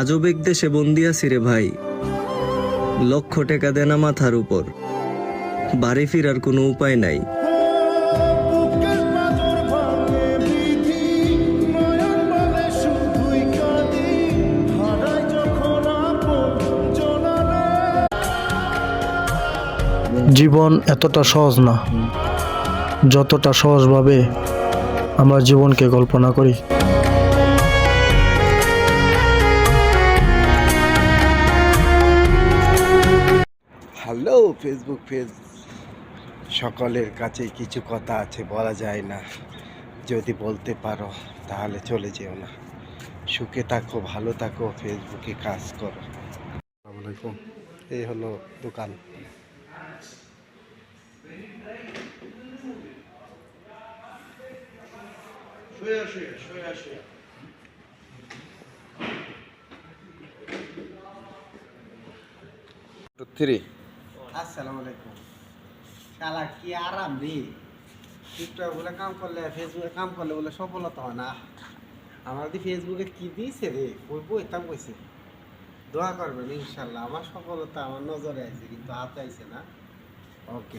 আজব এক দেশে বন্দি আছি রে ভাই, লক্ষ টাকা দেনা মাথার উপর, বাড়ি ফিরার কোনো উপায় নাই। জীবন এতটা সহজ না যতটা সহজভাবে আমরা জীবনকে কল্পনা করি। হ্যালো ফেসবুক পেজ, সকলের কাছে কিছু কথা আছে বলা যায় না। যদি বলতে পারো তাহলে চলে যেও না। সুখে থাকো, ভালো থাকো, ফেসবুকে কাজ করো। আসসালামু আলাইকুম। এই হলো দোকান। আসসালামু আলাইকুম। শালা কি আরাম রে, টিকটক বলে কাম করলে, ফেসবুকে কাম করলে বলে সফলতা হয় না। আমার দি ফেসবুকে কি দিয়েছে রে, বইবো এতাম কইছে। দোয়া করবেন ইনশাল্লাহ, আমার সফলতা আমার নজরে আছে কিন্তু হাতে আইছে না। ওকে।